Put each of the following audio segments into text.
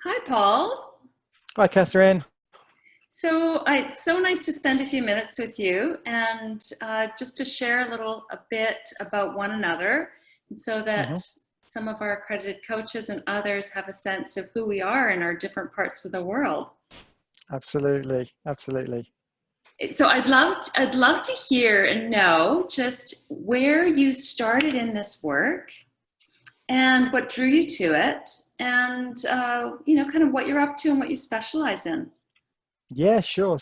Hi, Paul. Hi, Catherine. It's so nice to spend a few minutes with you and just to share a bit about one another, and so that Hmm. some of our accredited coaches and others have a sense of who we are in our different parts of the world. Absolutely, absolutely. I'd love to hear and know just where you started in this work and what drew you to it, and kind of what you're up to and what you specialize in. Yeah, sure.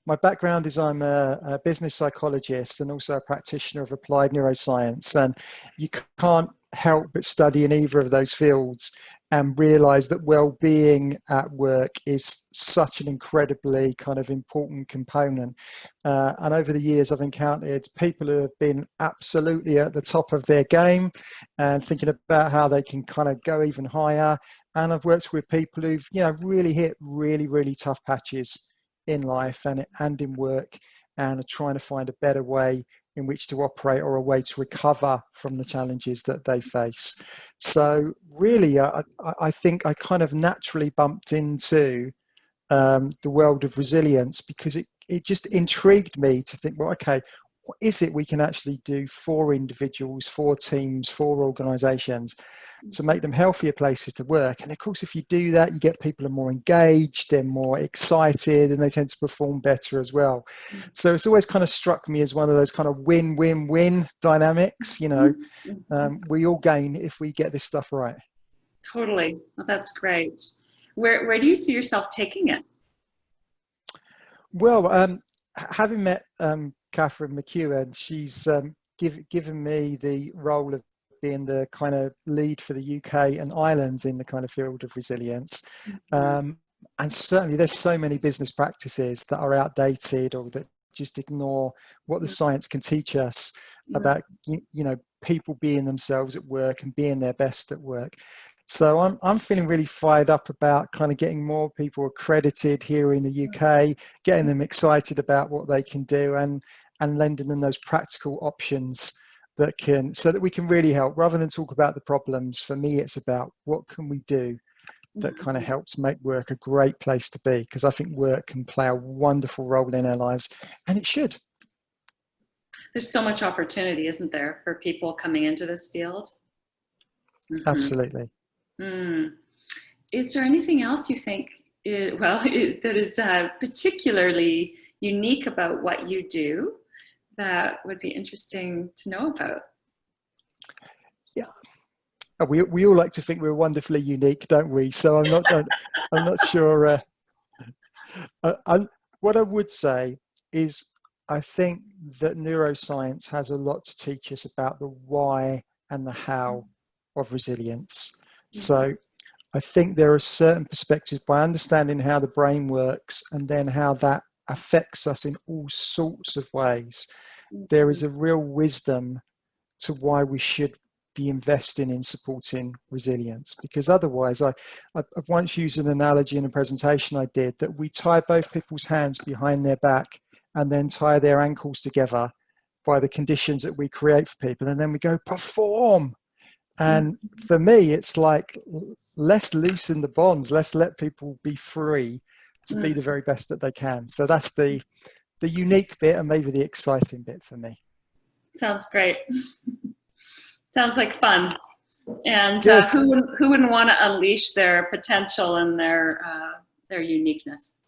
My background is I'm a business psychologist and also a practitioner of applied neuroscience. And you can't help but study in either of those fields and realize that well-being at work is such an incredibly kind of important component. And over the years, I've encountered people who have been absolutely at the top of their game and thinking about how they can kind of go even higher, and I've worked with people who've really hit really tough patches in life and in work, and are trying to find a better way in which to operate or a way to recover from the challenges that they face. So really, I think I kind of naturally bumped into the world of resilience because it just intrigued me to think, well, okay, what is it we can actually do for individuals, for teams, for organizations to make them healthier places to work? And of course, if you do that, you get people are more engaged, they're more excited, and they tend to perform better as well. So it's always kind of struck me as one of those kind of win-win-win dynamics. Mhm. We all gain if we get this stuff right. Totally. Well, that's great. Where do you see yourself taking it? Well, having met Catherine McEwen, she's given me the role of being the kind of lead for the UK and Ireland in the kind of field of resilience. Mhm. Um, and certainly there's so many business practices that are outdated or that just ignore what the science can teach us about, people being themselves at work and being their best at work. So I'm feeling really fired up about kind of getting more people accredited here in the UK, getting them excited about what they can do, and lending them those practical options that can, so that we can really help rather than talk about the problems. For me, it's about what can we do that kind of Mhm. helps make work a great place to be, because I think work can play a wonderful role in our lives, and it should. There's so much opportunity, isn't there, for people coming into this field? Hmm. Absolutely. Is there anything else you think, that is particularly unique about what you do that would be interesting to know about? Yeah. We all like to think we're wonderfully unique, don't we? So I'm not sure. What I would say is, I think that neuroscience has a lot to teach us about the why and the how of resilience. Mhm. So I think there are certain perspectives by understanding how the brain works and then how that affects us in all sorts of ways. There is Mhm. a real wisdom to why we should be investing in supporting resilience, because otherwise I've once used an analogy in a presentation I did, that we tie both people's hands behind their back and then tie their ankles together by the conditions that we create for people, and then we go perform. And for me, it's like, let's loosen the bonds, let's let people be free to be the Mhm. very best that they can. So that's the unique bit and maybe the exciting bit for me. Sounds great. Sounds like fun. And Good. who wouldn't want to unleash their potential and their uniqueness?